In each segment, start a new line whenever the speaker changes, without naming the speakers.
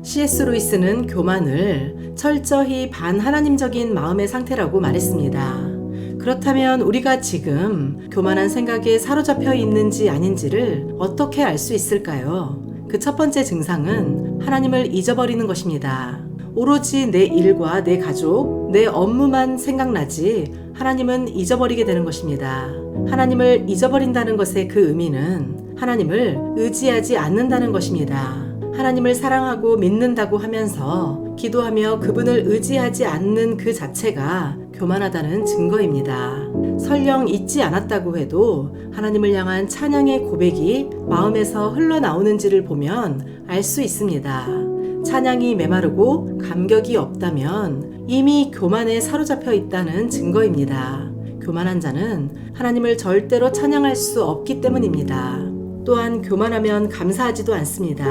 C.S. 루이스는 교만을 철저히 반하나님적인 마음의 상태라고 말했습니다. 그렇다면 우리가 지금 교만한 생각에 사로잡혀 있는지 아닌지를 어떻게 알 수 있을까요? 그 첫 번째 증상은 하나님을 잊어버리는 것입니다. 오로지 내 일과 내 가족, 내 업무만 생각나지 하나님은 잊어버리게 되는 것입니다. 하나님을 잊어버린다는 것의 그 의미는 하나님을 의지하지 않는다는 것입니다. 하나님을 사랑하고 믿는다고 하면서 기도하며 그분을 의지하지 않는 그 자체가 교만하다는 증거입니다. 설령 잊지 않았다고 해도 하나님을 향한 찬양의 고백이 마음에서 흘러나오는지를 보면 알 수 있습니다. 찬양이 메마르고 감격이 없다면 이미 교만에 사로잡혀 있다는 증거입니다. 교만한 자는 하나님을 절대로 찬양할 수 없기 때문입니다. 또한 교만하면 감사하지도 않습니다.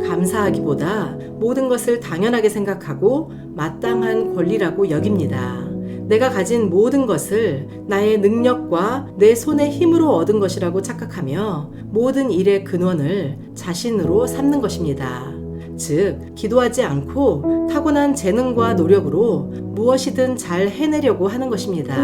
감사하기보다 모든 것을 당연하게 생각하고 마땅한 권리라고 여깁니다. 내가 가진 모든 것을 나의 능력과 내 손의 힘으로 얻은 것이라고 착각하며 모든 일의 근원을 자신으로 삼는 것입니다. 즉, 기도하지 않고 타고난 재능과 노력으로 무엇이든 잘 해내려고 하는 것입니다.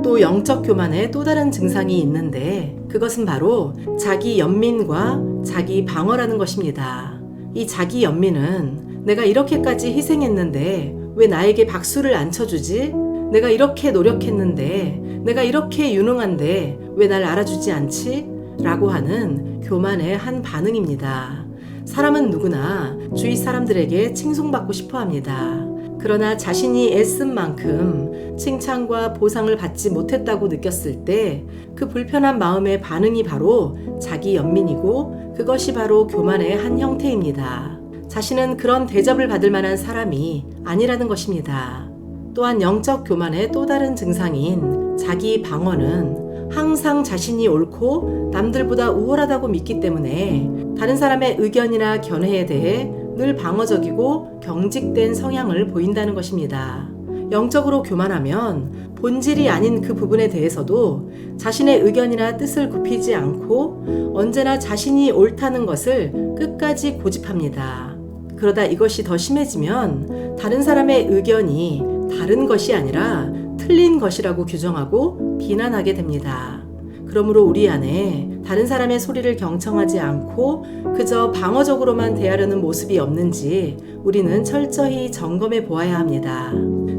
또 영적 교만의 또 다른 증상이 있는데 그것은 바로 자기 연민과 자기 방어라는 것입니다. 이 자기 연민은 내가 이렇게까지 희생했는데 왜 나에게 박수를 안 쳐주지? 내가 이렇게 노력했는데, 내가 이렇게 유능한데 왜 날 알아주지 않지? 라고 하는 교만의 한 반응입니다. 사람은 누구나 주위 사람들에게 칭송받고 싶어 합니다. 그러나 자신이 애쓴 만큼 칭찬과 보상을 받지 못했다고 느꼈을 때 그 불편한 마음의 반응이 바로 자기 연민이고 그것이 바로 교만의 한 형태입니다. 자신은 그런 대접을 받을 만한 사람이 아니라는 것입니다. 또한 영적 교만의 또 다른 증상인 자기 방어는 항상 자신이 옳고 남들보다 우월하다고 믿기 때문에 다른 사람의 의견이나 견해에 대해 늘 방어적이고 경직된 성향을 보인다는 것입니다. 영적으로 교만하면 본질이 아닌 그 부분에 대해서도 자신의 의견이나 뜻을 굽히지 않고 언제나 자신이 옳다는 것을 끝까지 고집합니다. 그러다 이것이 더 심해지면 다른 사람의 의견이 다른 것이 아니라 틀린 것이라고 규정하고 비난하게 됩니다. 그러므로 우리 안에 다른 사람의 소리를 경청하지 않고 그저 방어적으로만 대하려는 모습이 없는지 우리는 철저히 점검해 보아야 합니다.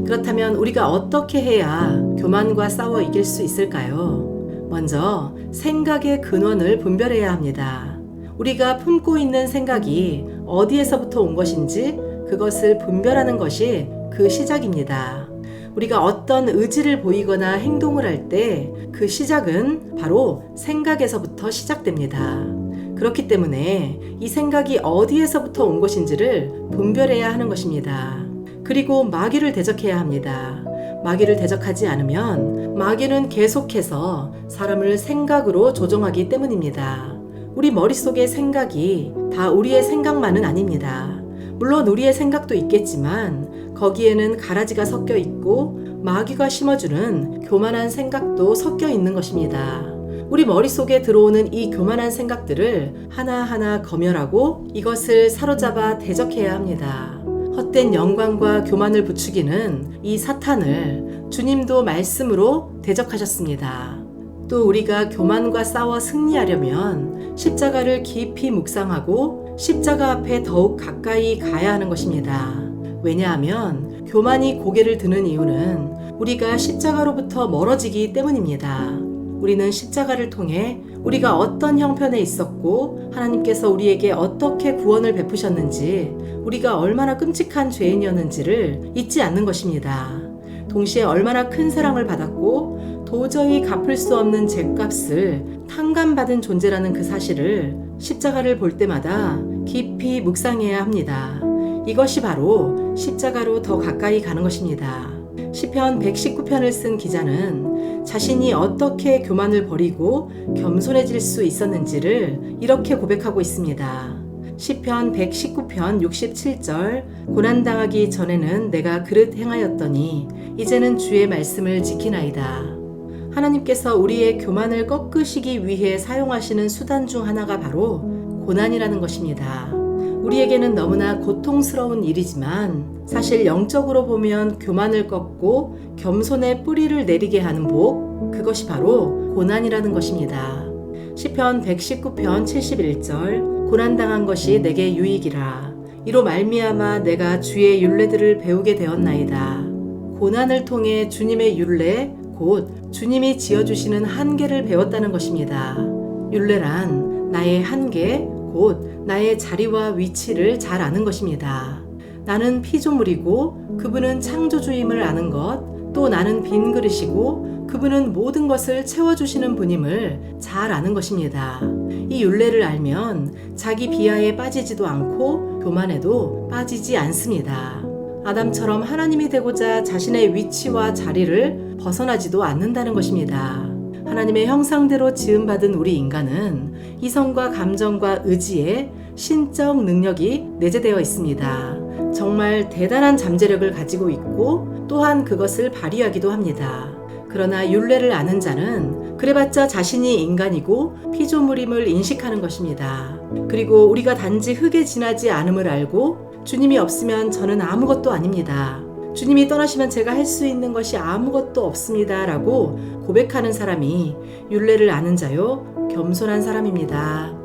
그렇다면 우리가 어떻게 해야 교만과 싸워 이길 수 있을까요? 먼저 생각의 근원을 분별해야 합니다. 우리가 품고 있는 생각이 어디에서부터 온 것인지 그것을 분별하는 것이 그 시작입니다. 우리가 어떤 의지를 보이거나 행동을 할 때 그 시작은 바로 생각에서부터 시작됩니다. 그렇기 때문에 이 생각이 어디에서부터 온 것인지를 분별해야 하는 것입니다. 그리고 마귀를 대적해야 합니다. 마귀를 대적하지 않으면 마귀는 계속해서 사람을 생각으로 조종하기 때문입니다. 우리 머릿속의 생각이 다 우리의 생각만은 아닙니다. 물론 우리의 생각도 있겠지만 거기에는 가라지가 섞여 있고 마귀가 심어주는 교만한 생각도 섞여 있는 것입니다. 우리 머릿속에 들어오는 이 교만한 생각들을 하나하나 검열하고 이것을 사로잡아 대적해야 합니다. 헛된 영광과 교만을 부추기는 이 사탄을 주님도 말씀으로 대적하셨습니다. 또 우리가 교만과 싸워 승리하려면 십자가를 깊이 묵상하고 십자가 앞에 더욱 가까이 가야 하는 것입니다. 왜냐하면 교만이 고개를 드는 이유는 우리가 십자가로부터 멀어지기 때문입니다. 우리는 십자가를 통해 우리가 어떤 형편에 있었고 하나님께서 우리에게 어떻게 구원을 베푸셨는지 우리가 얼마나 끔찍한 죄인이었는지를 잊지 않는 것입니다. 동시에 얼마나 큰 사랑을 받았고 도저히 갚을 수 없는 죗값을 탕감받은 존재라는 그 사실을 십자가를 볼 때마다 깊이 묵상해야 합니다. 이것이 바로 십자가로 더 가까이 가는 것입니다. 시편 119편을 쓴 기자는 자신이 어떻게 교만을 버리고 겸손해질 수 있었는지를 이렇게 고백하고 있습니다. 시편 119편 67절 고난당하기 전에는 내가 그릇 행하였더니 이제는 주의 말씀을 지키나이다. 하나님께서 우리의 교만을 꺾으시기 위해 사용하시는 수단 중 하나가 바로 고난이라는 것입니다. 우리에게는 너무나 고통스러운 일이지만 사실 영적으로 보면 교만을 꺾고 겸손의 뿌리를 내리게 하는 복, 그것이 바로 고난이라는 것입니다. 시편 119편 71절 고난당한 것이 내게 유익이라. 이로 말미암아 내가 주의 율례들을 배우게 되었나이다. 고난을 통해 주님의 율례, 곧 주님이 지어주시는 한계를 배웠다는 것입니다. 율례란 나의 한계, 곧 나의 자리와 위치를 잘 아는 것입니다. 나는 피조물이고 그분은 창조주임을 아는 것, 또 나는 빈 그릇이고 그분은 모든 것을 채워주시는 분임을 잘 아는 것입니다. 이 율례를 알면 자기 비하에 빠지지도 않고 교만에도 빠지지 않습니다. 아담처럼 하나님이 되고자 자신의 위치와 자리를 벗어나지도 않는다는 것입니다. 하나님의 형상대로 지음받은 우리 인간은 이성과 감정과 의지에 신적 능력이 내재되어 있습니다. 정말 대단한 잠재력을 가지고 있고 또한 그것을 발휘하기도 합니다. 그러나 율례를 아는 자는 그래봤자 자신이 인간이고 피조물임을 인식하는 것입니다. 그리고 우리가 단지 흙에 지나지 않음을 알고 주님이 없으면 저는 아무것도 아닙니다. 주님이 떠나시면 제가 할 수 있는 것이 아무것도 없습니다. 라고 고백하는 사람이 율례를 아는 자요, 겸손한 사람입니다.